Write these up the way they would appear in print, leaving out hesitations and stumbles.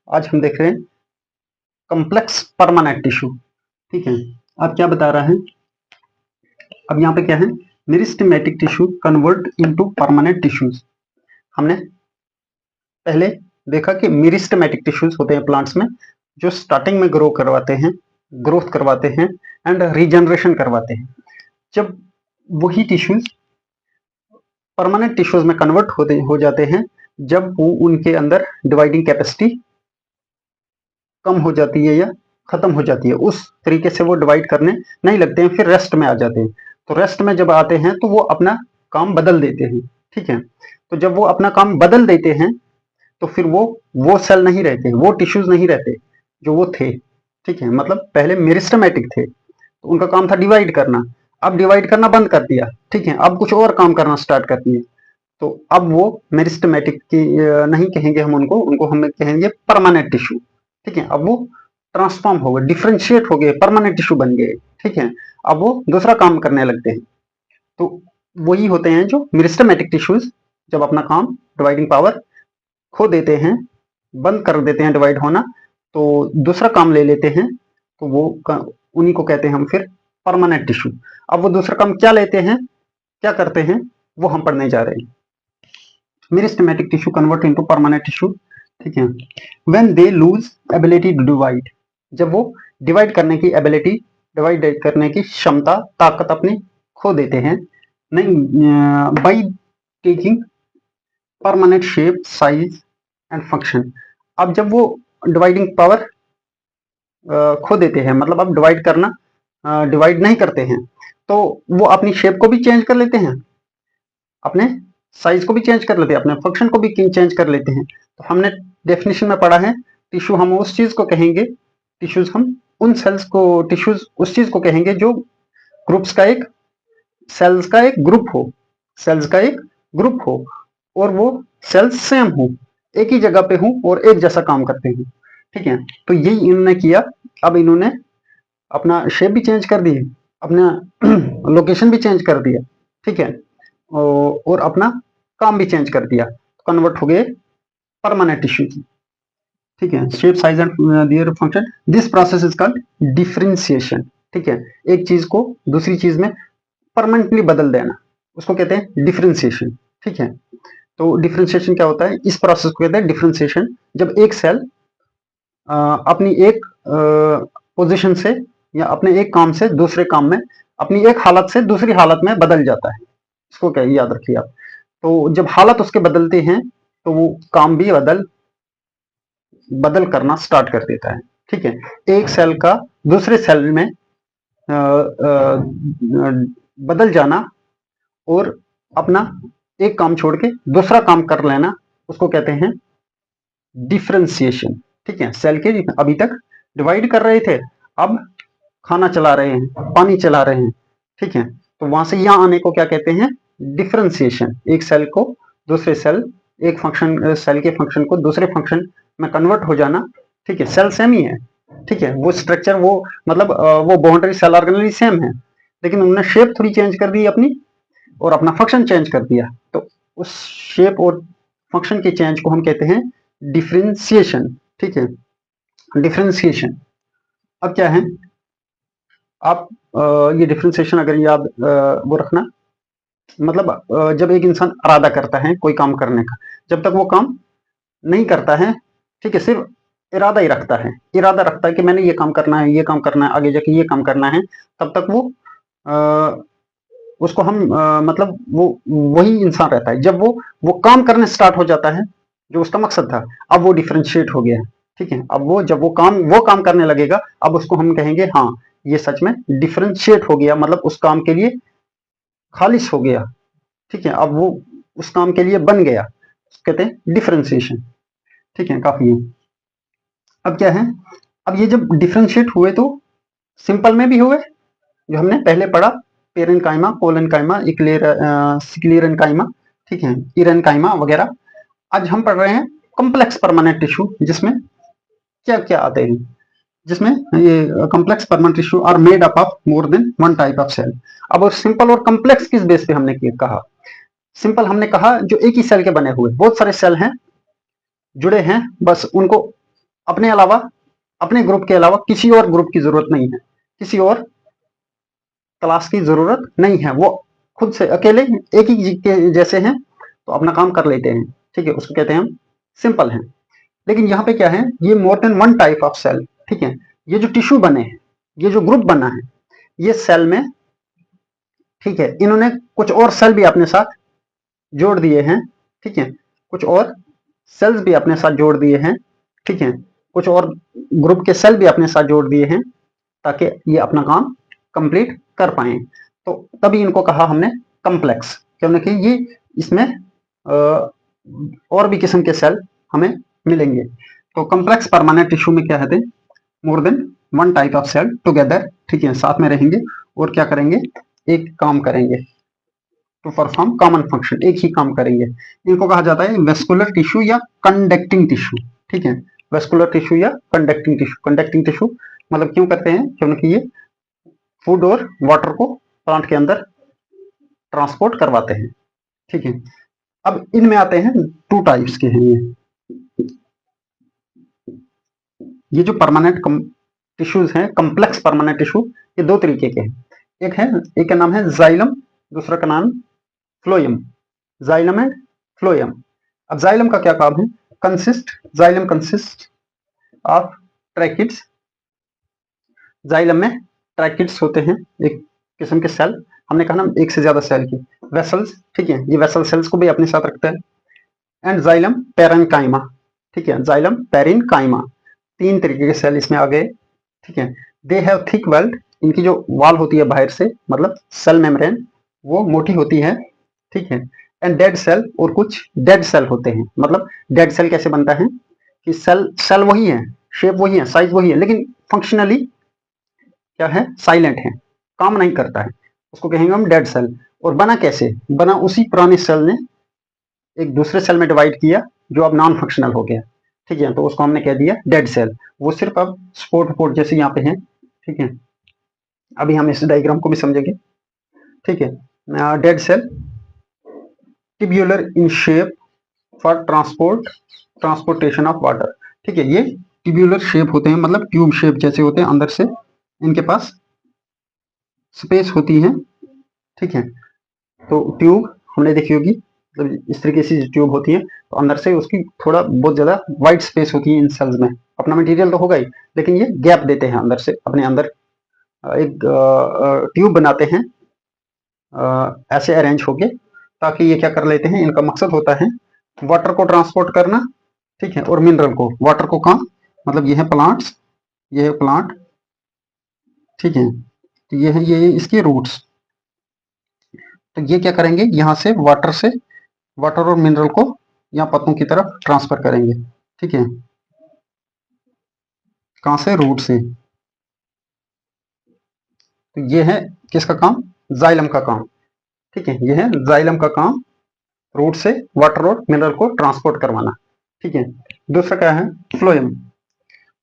आज हम देख रहे हैं कॉम्प्लेक्स परमानेंट टिश्यू। ठीक है, अब क्या बता रहा है, अब यहाँ पे क्या है, meristematic tissue convert into permanent tissues. हमने पहले देखा कि मेरिस्टेमेटिक टिश्यूज होते हैं प्लांट्स में जो स्टार्टिंग में ग्रोथ करवाते हैं एंड रीजनरेशन करवाते हैं। जब वही टिश्यूज परमानेंट टिश्यूज में कन्वर्ट हो जाते हैं जब वो उनके अंदर डिवाइडिंग कैपेसिटी कम हो जाती है या खत्म हो जाती है, उस तरीके से वो डिवाइड करने नहीं लगते हैं, फिर रेस्ट में आ जाते हैं। तो रेस्ट में जब आते हैं तो वो अपना काम बदल देते हैं। ठीक है, तो जब वो अपना काम बदल देते हैं तो फिर वो सेल नहीं रहते, वो टिश्यूज नहीं रहते जो वो थे। ठीक है, मतलब पहले मेरिस्टेमेटिक थे तो उनका काम था डिवाइड करना, अब डिवाइड करना बंद कर दिया। ठीक है, अब कुछ और काम करना स्टार्ट कर दिए, तो अब वो मेरिस्टेमेटिक की नहीं कहेंगे हम उनको, हम कहेंगे परमानेंट टिश्यू। ठीक है, अब वो ट्रांसफॉर्म हो गए, डिफ्रेंशिएट हो गए, परमानेंट टिश्यू बन गए। ठीक है, अब वो दूसरा काम करने लगते हैं। तो वही होते हैं जो मेरिस्टेमेटिक टिश्यूज जब अपना काम डिवाइडिंग पावर खो देते हैं, बंद कर देते हैं डिवाइड होना, तो दूसरा काम ले लेते हैं, तो वो उन्हीं को कहते हैं हम फिर परमानेंट टिश्यू। अब वो दूसरा काम क्या लेते हैं, क्या करते हैं, वो हम पढ़ने जा रहे हैं। Meristematic tissue convert into permanent tissue. ठीक है, when they lose ability to divide, जब वो डिवाइड करने की एबिलिटी, डिवाइड करने की क्षमता, ताकत अपनी खो देते हैं, नहीं, by taking permanent shape, size and function. अब जब वो डिवाइडिंग पावर खो देते हैं, मतलब अब डिवाइड नहीं करते हैं, तो वो अपनी शेप को भी चेंज कर लेते हैं, अपने साइज को भी चेंज कर लेते हैं, अपने फंक्शन को भी चेंज कर लेते हैं। तो हमने डेफिनेशन में पढ़ा है, टिश्यू हम उस चीज को कहेंगे, टिश्यूज हम उन सेल्स को, टिश्यूज उस चीज को कहेंगे जो ग्रुप्स का एक, सेल्स का एक ग्रुप हो, सेल्स का एक ग्रुप हो और वो सेल्स सेम हो, एक ही जगह पे हो और एक जैसा काम करते हो। ठीक है, तो यही इन्होंने किया। अब इन्होंने अपना शेप भी चेंज कर दिए, अपना लोकेशन भी चेंज कर दिया। ठीक है, और अपना काम भी चेंज कर दिया, कन्वर्ट हो गए परमानेंट टिश्यू। ठीक है, shape, size and their function, this process is called differentiation. ठीक है, एक चीज को दूसरी चीज में परमानेंटली बदल देना, उसको कहते हैं डिफरेंशिएशन। ठीक है, तो डिफरेंशिएशन क्या होता है, इस प्रोसेस को कहते हैं डिफरेंशिएशन, जब एक सेल अपनी एक पोजीशन से या अपने एक काम से दूसरे काम में, अपनी एक हालत से दूसरी हालत में बदल जाता है, इसको क्या याद रखिए आप। तो जब हालत उसके बदलते हैं तो वो काम भी बदल करना स्टार्ट कर देता है। ठीक है, एक सेल का दूसरे सेल में बदल जाना और अपना एक काम छोड़ के दूसरा काम कर लेना, उसको कहते हैं डिफरेंशिएशन। ठीक है, सेल के अभी तक डिवाइड कर रहे थे, अब खाना चला रहे हैं, पानी चला रहे हैं। ठीक है, तो वहां से यहां आने को क्या कहते हैं, डिफरेंशिएशन। एक सेल को दूसरे सेल, एक फंक्शन, सेल के फंक्शन को दूसरे फंक्शन में कन्वर्ट हो जाना। ठीक है, सेल सेम ही है। ठीक है, वो स्ट्रक्चर, वो मतलब वो बाउंड्री सेल ऑर्गेनली सेम है, लेकिन उन्होंने शेप थोड़ी चेंज कर दी अपनी और अपना फंक्शन चेंज कर दिया। तो उस शेप और फंक्शन के चेंज को हम कहते हैं डिफरेंशिएशन। ठीक है, डिफरेंशिएशन। अब क्या है, आप ये डिफरेंशिएशन अगर याद वो रखना, मतलब जब एक इंसान इरादा करता है कोई काम करने का, जब तक वो काम नहीं करता है, ठीक है, सिर्फ इरादा रखता है कि मैंने ये काम करना है, ये काम करना है, आगे जाके ये काम करना है, तब तक वो आ, उसको हम मतलब वो वही इंसान रहता है। जब वो काम करने स्टार्ट हो जाता है जो उसका मकसद था, अब वो डिफरेंशिएट हो गया है। ठीक है, अब वो जब वो काम करने लगेगा, अब उसको हम कहेंगे हाँ, ये सच में डिफरेंशिएट हो गया, मतलब उस काम के लिए खालिश हो गया। ठीक है, अब वो उस काम के लिए बन गया, कहते हैं डिफरेंशिएशन। ठीक है, काफी है। अब क्या है, अब ये जब डिफरेंशिएट हुए तो सिंपल में भी हुए, जो हमने पहले पढ़ा, पेरेनकाइमा, कोलेनकाइमा, स्क्लेरेनकाइमा, ठीक है, इरेनकाइमा वगैरह। आज हम पढ़ रहे हैं कॉम्प्लेक्स परमानेंट टिश्यू, जिसमें क्या क्या आते हैं, जिसमें ये complex permanent tissue are made up of more than one type of cell. अब और सिंपल और कॉम्प्लेक्स किस बेस पे हमने कहा, सिंपल हमने कहा जो एक ही सेल के बने हुए, बहुत सारे सेल हैं जुड़े हैं, बस उनको अपने अलावा, अपने ग्रुप के अलावा किसी और ग्रुप की जरूरत नहीं है, किसी और क्लास की जरूरत नहीं है। वो खुद से अकेले एक ही के जैसे हैं तो अपना काम कर लेते हैं, ठीक है, उसको कहते हैं हम सिंपल हैं। लेकिन यहाँ पे क्या है, ये more than one type of cell, ठीक है। ये जो टिश्यू बने हैं, ये जो ग्रुप बना है, ये सेल में, ठीक है, इन्होंने कुछ और सेल भी अपने साथ जोड़ दिए हैं, ठीक है, कुछ और सेल्स भी अपने साथ जोड़ दिए हैं, ठीक है, कुछ और ग्रुप के सेल भी अपने साथ जोड़ दिए हैं ताकि ये अपना काम कंप्लीट कर पाए। तो तभी इनको कहा हमने कम्प्लेक्स, क्योंकि ये इसमें और भी किस्म के सेल हमें मिलेंगे। तो कम्प्लेक्स परमानेंट टिश्यू में क्या है, more than one type of cell together, ठीक है, साथ में रहेंगे और क्या करेंगे, एक काम करेंगे, टू परफॉर्म कॉमन फंक्शन, एक ही काम करेंगे। इनको कहा जाता है वेस्कुलर टिश्यू या कंडक्टिंग टिश्यू, ठीक है, वेस्कुलर टिश्यू या कंडक्टिंग टिश्यू। कंडक्टिंग टिश्यू मतलब क्यों करते हैं, क्योंकि ये फूड और वाटर को प्लांट के अंदर ट्रांसपोर्ट करवाते हैं, ठीक है। अब इनमें आते हैं, टू टाइप्स के हैं ये जो परमानेंट टिश्यूज हैं, कम्प्लेक्स परमानेंट टिश्यू, ये दो तरीके के हैं। एक का नाम है जाइलम, दूसरा का नाम फ्लोएम, जाइलम एंड फ्लोएम। अब जाइलम का क्या काम है, xylem consist of tracheids. Xylem में ट्रैकिड्स होते हैं, एक किस्म के सेल, हमने कहा ना एक से ज्यादा सेल की वेसल्स, ठीक है, ये वेसल सेल्स को भी अपने साथ रखता है। एंड जाइलम पेरेन्काइमा, ठीक है, जाइलम पेरेन्काइमा, तीन तरीके के सेल इसमें आ गए, ठीक है। दे हैव थिक वेल्ड, इनकी जो वॉल होती है बाहर से, मतलब सेल मेम्ब्रेन, वो मोटी होती है, ठीक है। एंड डेड सेल, और कुछ डेड सेल होते हैं। मतलब डेड सेल कैसे बनता है कि सेल वही है, शेप वही है, साइज वही है, लेकिन फंक्शनली क्या है, साइलेंट है, काम नहीं करता है, उसको कहेंगे हम डेड सेल। और बना कैसे, बना उसी पुराने सेल ने एक दूसरे सेल में डिवाइड किया जो अब नॉन फंक्शनल हो गया, ठीक है, तो उसको हमने कह दिया डेड सेल। वो सिर्फ अब स्पोर्ट जैसे यहाँ पे है, ठीक है, अभी हम इस डायग्राम को भी समझेंगे, ठीक है। Dead cell tubular in shape for transportation of water, ठीक है, ये ट्यूब्यूलर शेप होते हैं, मतलब ट्यूब शेप जैसे होते हैं, अंदर से इनके पास स्पेस होती है, ठीक है। तो ट्यूब हमने देखी होगी, मतलब इस तरीके से ट्यूब होती है, तो अंदर से उसकी थोड़ा बहुत ज्यादा वाइड स्पेस होती है इन सेल्स में। अपना मटेरियल तो होगा ही, लेकिन ये गैप देते हैं अंदर से, अपने अंदर एक ट्यूब बनाते हैं ऐसे अरेंज होके, ताकि ये क्या कर लेते हैं, इनका मकसद होता है वाटर को ट्रांसपोर्ट करना, ठीक है, और मिनरल को। वाटर को कहाँ, मतलब ये है प्लांट्स, ये है प्लांट, ठीक है, तो ये है ये इसके रूट्स, तो ये क्या करेंगे, यहाँ से वाटर और मिनरल को यहाँ पत्तों की तरफ ट्रांसफर करेंगे, ठीक है, कहाँ से, रूट से। तो ये है किसका काम, जाइलम का काम, ठीक है, ये है जाइलम का काम, रूट से वाटर और मिनरल को ट्रांसपोर्ट करवाना, ठीक है। दूसरा क्या है, phloem.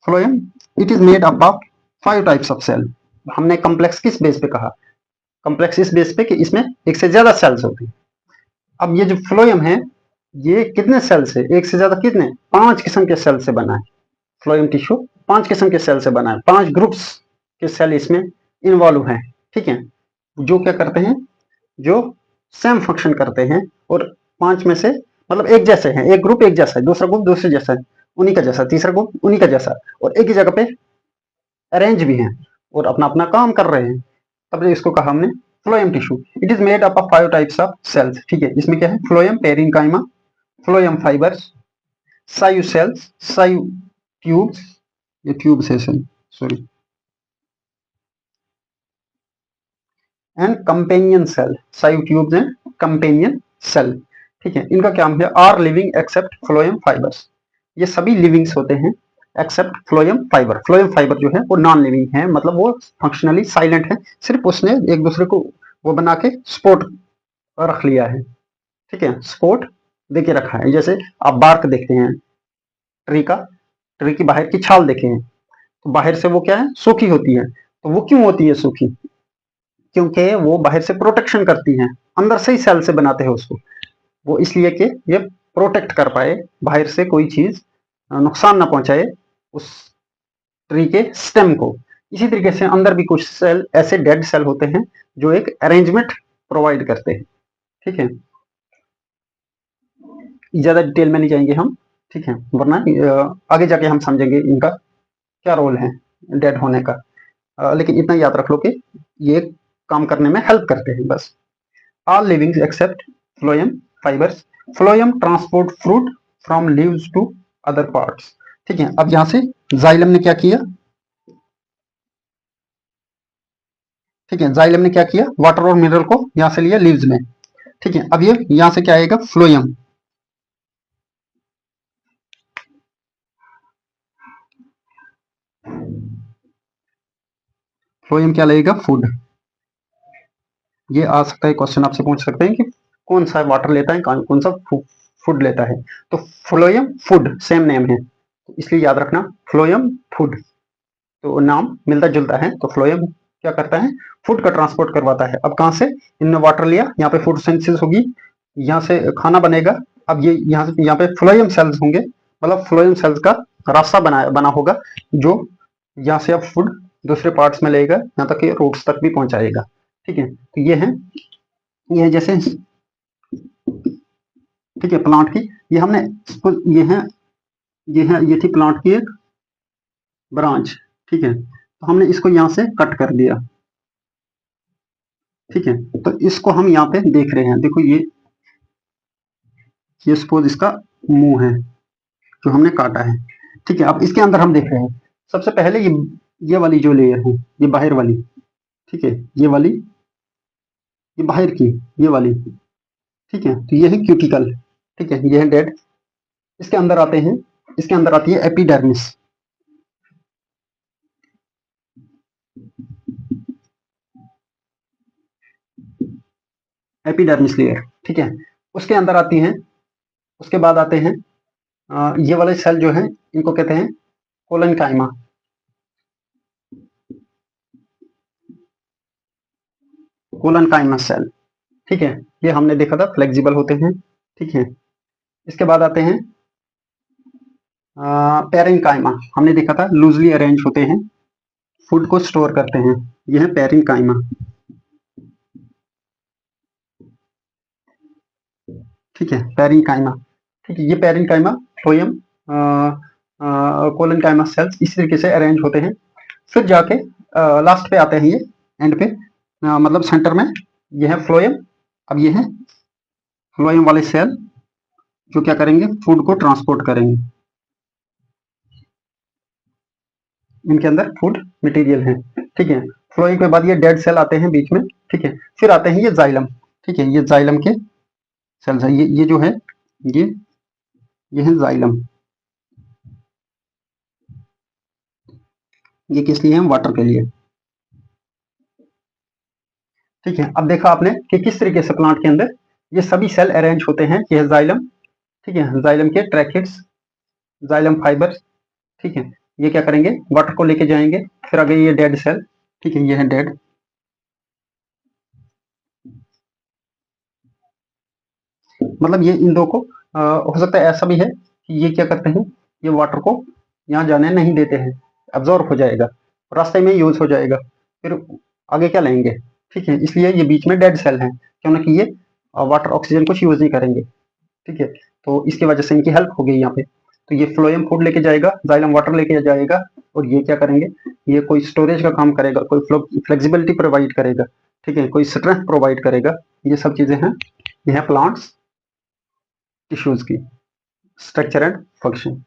Phloem it is made up of 5 types of cell. हमने कम्प्लेक्स किस बेस पे कहा, कम्प्लेक्स इस बेस पे कि इसमें एक से ज्यादा सेल्स होती हैं। अब ये जो फ्लोएम है, ये कितने सेल से, एक से ज्यादा कितने, 5 किस्म के सेल से बना है। फ्लोएम टिश्यू 5 किस्म के सेल से बना है, 5 ग्रुप्स के सेल इसमें इन्वॉल्व हैं, ठीक है, जो क्या करते हैं, जो सेम फंक्शन करते हैं, और 5 में से मतलब एक जैसे हैं, एक ग्रुप एक जैसा है, दूसरा ग्रुप दूसरे जैसा है, उन्हीं का जैसा, तीसरा ग्रुप उन्हीं का जैसा, और एक ही जगह पे अरेंज भी हैं और अपना अपना काम कर रहे हैं, तब इसको कहा हमने phloem tissue. It is made up of 5 types of cells, ठीक है, इसमें क्या है, phloem parenchyma, phloem fibres, sieve cells, sieve tubes, ये ट्यूब्स है sorry, and companion cell, sieve tubes and companion cell, ठीक है। इनका क्या है, are living except phloem fibres, ये सभी लिविंग्स होते हैं except phloem fibre. Phloem fibre जो है वो नॉन लिविंग है, मतलब वो फंक्शनली साइलेंट है, सिर्फ उसने एक दूसरे को वो बना के सपोर्ट रख लिया है, ठीक है, सपोर्ट देके रखा है। जैसे आप बार्क देखते हैं ट्री की बाहर की छाल देखे हैं, तो बाहर से वो क्या है, सूखी होती है, तो वो क्यों होती है सूखी, क्योंकि वो बाहर से प्रोटेक्शन करती है, अंदर से ही सेल से बनाते हैं उसको, वो इसलिए कि ये प्रोटेक्ट कर पाए, बाहर से कोई चीज नुकसान ना पहुंचाए उस ट्री के स्टेम को। इसी तरीके से अंदर भी कुछ सेल ऐसे डेड सेल होते हैं जो एक अरेंजमेंट प्रोवाइड करते हैं। ठीक है, ज्यादा डिटेल में नहीं जाएंगे हम, ठीक है, वरना आगे जाके हम समझेंगे इनका क्या रोल है डेड होने का। लेकिन इतना याद रख लो कि ये काम करने में हेल्प करते हैं बस। All livings except phloem fibres, phloem transport fruit from leaves to other parts. ठीक है, अब यहां से जाइलम ने क्या किया, ठीक है, जाइलम ने क्या किया, वाटर और मिनरल को यहां से लिया लीव्स में। ठीक है, अब ये यहां से क्या आएगा, फ्लोएम, फ्लोएम क्या लगेगा, फूड। ये आ सकता है क्वेश्चन, आपसे पूछ सकते हैं कि कौन सा वाटर लेता है, कौन सा फूड लेता है। तो फ्लोएम फूड सेम नेम है, तो इसलिए याद रखना फ्लोएम फूड, तो नाम मिलता जुलता है। तो फ्लोएम क्या करता है, फूड का ट्रांसपोर्ट करवाता है। अब कहां से इनने वाटर लिया, यहाँ पे फूड सिंथेसिस होगी, यहाँ से खाना बनेगा। अब ये यहाँ से यहाँ पे फ्लोएम सेल्स होंगे, मतलब फ्लोएम सेल्स का रास्ता बना होगा जो यहाँ से अब फूड दूसरे पार्ट्स में लेगा, यहाँ तक कि रूट्स तक भी पहुंचाएगा। ठीक है, तो ये है जैसे, ठीक है, प्लांट की ये हमने ये थी प्लांट की एक ब्रांच। ठीक है, तो हमने इसको यहाँ से कट कर दिया। ठीक है, तो इसको हम यहाँ पे देख रहे हैं, देखो ये सपोज इसका मुंह है जो हमने काटा है। ठीक है, अब इसके अंदर हम देख रहे हैं, सबसे पहले ये वाली जो लेयर है, ये बाहर वाली, ठीक है, ये वाली, ये बाहर की, ये वाली, ठीक है, तो ये है क्यूटिकल। ठीक है, ये है डेड। इसके अंदर आते हैं, इसके अंदर आती है एपिडर्मिस। एपिडर्मिस लेयर, ठीक है, उसके अंदर आती हैं, उसके बाद आते हैं ये वाले सेल जो है इनको कहते हैं कोलेनकाइमा। कोलेनकाइमा सेल, ठीक है, ये हमने देखा था फ्लेक्सिबल होते हैं। ठीक है, इसके बाद आते हैं पेरेन्काइमा, हमने देखा था लूजली अरेंज होते हैं, फूड को स्टोर करते हैं, ये है पेरेन्काइमा। ठीक है, पेरेन्काइमा, ठीक है, ये पेरेन्काइमा फ्लोएम कोलेनकाइमा सेल्स इस तरीके से अरेंज होते हैं। फिर जाके लास्ट पे आते हैं ये, एंड पे मतलब सेंटर में ये है फ्लोएम। अब ये है फ्लोएम वाले सेल जो क्या करेंगे, फूड को ट्रांसपोर्ट करेंगे, इनके अंदर फूड मटेरियल है। ठीक है, फ्लोएम के बाद ये डेड सेल आते हैं बीच में। ठीक है, फिर आते हैं ये जाइलम। ठीक है, ये जाइलम के सेल्स है, ये जो है ये ये है जाइलम। ये किस लिए है, वाटर के लिए। ठीक है, अब देखा आपने कि किस तरीके से प्लांट के अंदर ये सभी सेल अरेंज होते हैं। ये है जाइलम, ठीक है, जाइलम के ट्रैकिड्स, जाइलम फाइबर्स। ठीक है, ये क्या करेंगे, वाटर को लेके जाएंगे। फिर आगे ये डेड सेल, ठीक है, ये है डेड। मतलब ये इन दो को हो सकता है ऐसा भी है कि ये क्या करते हैं, ये वाटर को यहाँ जाने नहीं देते हैं, अब्जॉर्ब हो जाएगा, रास्ते में यूज हो जाएगा, फिर आगे क्या लेंगे। ठीक है, इसलिए ये बीच में डेड सेल है, क्योंकि ये वाटर ऑक्सीजन कुछ यूज नहीं करेंगे। ठीक है, तो इसकी वजह से इनकी हेल्प हो गई यहाँ पे। तो ये फ्लोएम फूड लेके जाएगा, जाइलम वाटर लेके जाएगा, और ये क्या करेंगे, ये कोई स्टोरेज का काम करेगा, कोई फ्लेक्सिबिलिटी प्रोवाइड करेगा। ठीक है, कोई स्ट्रेंथ प्रोवाइड करेगा। ये सब चीजें हैं, ये है प्लांट्स टिश्यूज की स्ट्रक्चर एंड फंक्शन।